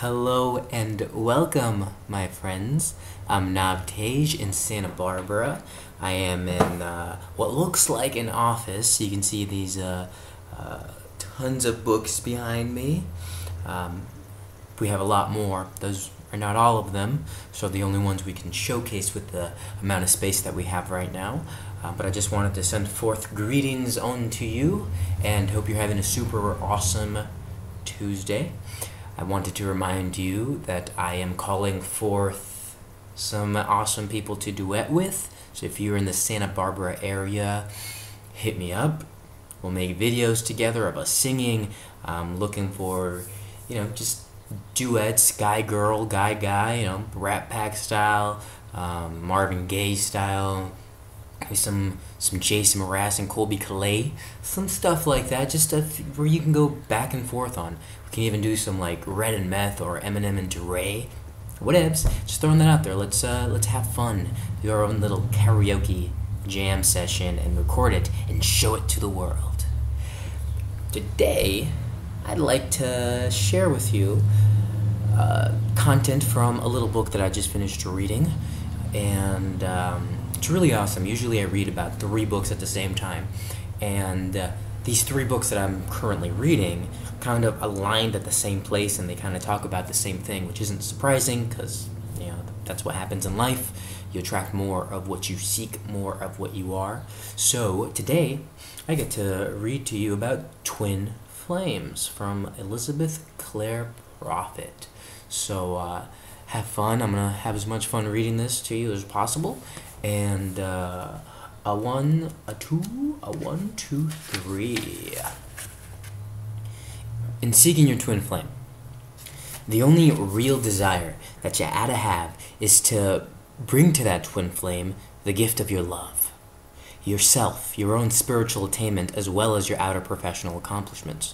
Hello and welcome, my friends. I'm Navtej in Santa Barbara. I am in what looks like an office. You can see these tons of books behind me. We have a lot more. Those are not all of them, so the only ones we can showcase with the amount of space that we have right now. But I just wanted to send forth greetings on to you and hope you're having a super awesome Tuesday. I wanted to remind you that I am calling forth some awesome people to duet with. So if you're in the Santa Barbara area, hit me up. We'll make videos together of us singing. I'm looking for, just duets, guy-girl, guy-guy, Rat Pack style, Marvin Gaye style, some Jason Mraz and Colby Calais, some stuff like that, just where you can go back and forth on. We can even do some like Red and Meth or Eminem and Dre, whatevs. Just throwing that out there. Let's have fun, do our own little karaoke jam session and record it and show it to the world. Today, I'd like to share with you content from a little book that I just finished reading, and it's really awesome. Usually I read about 3 books at the same time, and these 3 books that I'm currently reading kind of aligned at the same place, and they kind of talk about the same thing, which isn't surprising because that's what happens in life. You attract more of what you seek, more of what you are. So today I get to read to you about Twin Flames from Elizabeth Clare Prophet. So have fun. I'm gonna have as much fun reading this to you as possible. And a 1, a 2, a 1, 2, 3. In seeking your twin flame, the only real desire that you ought to have is to bring to that twin flame the gift of your love, yourself, your own spiritual attainment, as well as your outer professional accomplishments.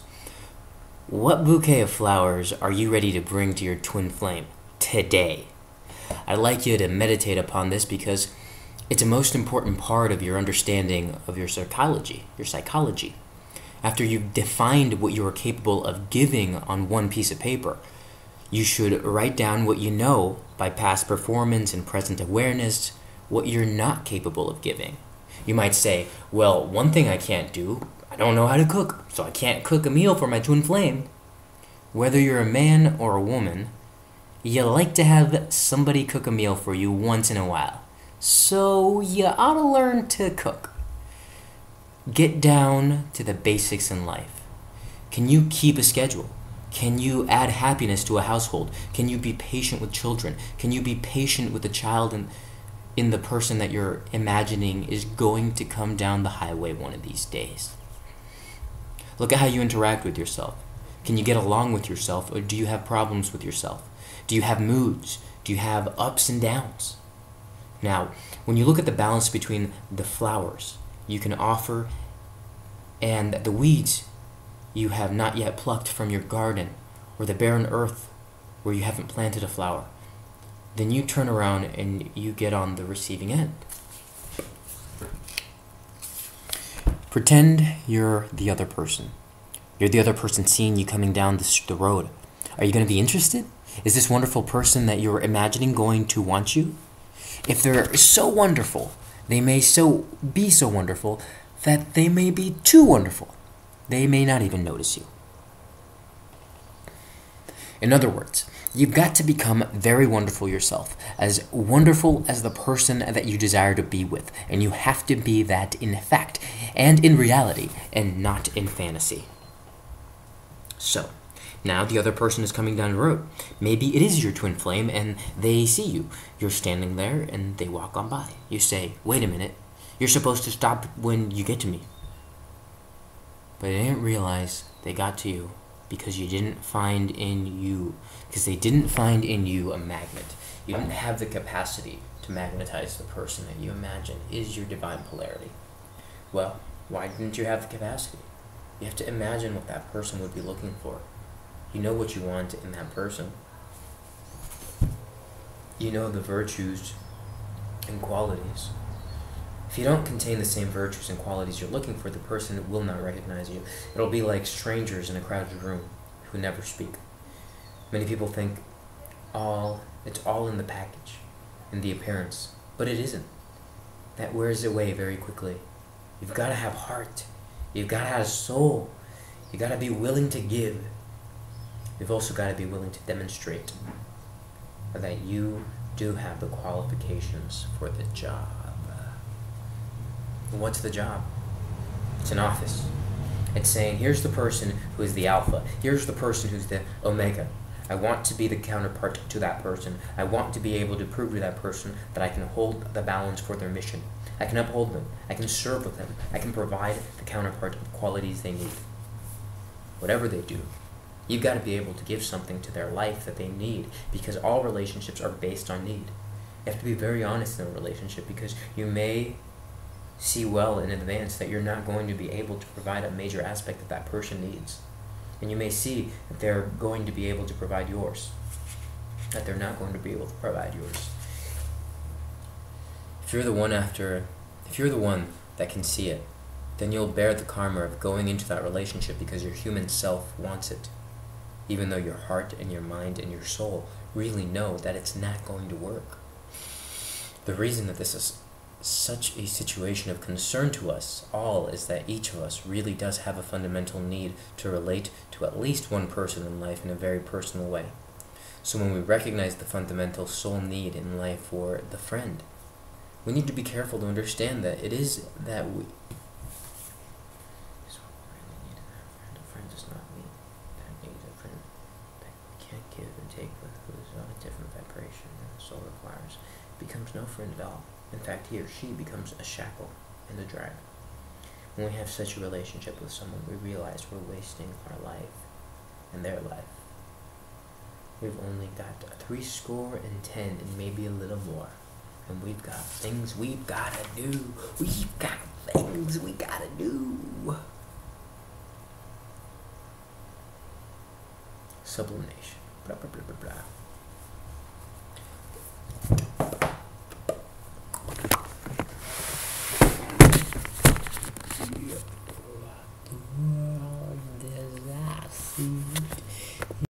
What bouquet of flowers are you ready to bring to your twin flame today? I'd like you to meditate upon this because it's a most important part of your understanding of your psychology. After you've defined what you are capable of giving on one piece of paper, you should write down what you know by past performance and present awareness, what you're not capable of giving. You might say, well, one thing I can't do, I don't know how to cook, so I can't cook a meal for my twin flame. Whether you're a man or a woman, you like to have somebody cook a meal for you once in a while. So you ought to learn to cook. Get down to the basics in life. Can you keep a schedule? Can you add happiness to a household? Can you be patient with children? Can you be patient with the child in the person that you're imagining is going to come down the highway one of these days? Look at how you interact with yourself. Can you get along with yourself, or do you have problems with yourself? Do you have moods? Do you have ups and downs? Now, when you look at the balance between the flowers you can offer and the weeds you have not yet plucked from your garden, or the barren earth where you haven't planted a flower, then you turn around and you get on the receiving end. Pretend you're the other person. You're the other person seeing you coming down the road. Are you going to be interested? Is this wonderful person that you're imagining going to want you? If they're so wonderful, they may be so wonderful that they may be too wonderful. They may not even notice you. In other words, you've got to become very wonderful yourself, as wonderful as the person that you desire to be with, and you have to be that in fact, and in reality, and not in fantasy. So, now the other person is coming down the road. Maybe it is your twin flame and they see you. You're standing there and they walk on by. You say, wait a minute, you're supposed to stop when you get to me. But they didn't realize they got to you because you didn't find in you, because they didn't find in you a magnet. You didn't have the capacity to magnetize the person that you imagine is your divine polarity. Well, why didn't you have the capacity? You have to imagine what that person would be looking for. You know what you want in that person. You know the virtues and qualities. If you don't contain the same virtues and qualities you're looking for, the person will not recognize you. It'll be like strangers in a crowded room who never speak. Many people think it's all in the package, in the appearance, but it isn't. That wears away very quickly. You've got to have heart. You've got to have soul. You've got to be willing to give. You've also got to be willing to demonstrate that you do have the qualifications for the job. What's the job? It's an office. It's saying, here's the person who is the alpha. Here's the person who's the omega. I want to be the counterpart to that person. I want to be able to prove to that person that I can hold the balance for their mission. I can uphold them. I can serve with them. I can provide the counterpart of qualities they need. Whatever they do, you've got to be able to give something to their life that they need, because all relationships are based on need. You have to be very honest in a relationship, because you may see well in advance that you're not going to be able to provide a major aspect that that person needs. And you may see that they're going to be able to provide yours, that they're not going to be able to provide yours. If you're the one that can see it, then you'll bear the karma of going into that relationship because your human self wants it, even though your heart and your mind and your soul really know that it's not going to work. The reason that this is such a situation of concern to us all is that each of us really does have a fundamental need to relate to at least one person in life in a very personal way. So when we recognize the fundamental soul need in life for the friend, we need to be careful to understand that it is that we... This is what we really need in our friend. A friend does not mean that needs a friend that we can't give and take with, who is on a different vibration than the soul requires. Becomes no friend at all. In fact, he or she becomes a shackle and a drag. When we have such a relationship with someone, we realize we're wasting our life and their life. We've only got 70 and maybe a little more. And we've got things we've got to do. We've got things we got to do. Sublimation. Blah, blah, blah, blah, blah.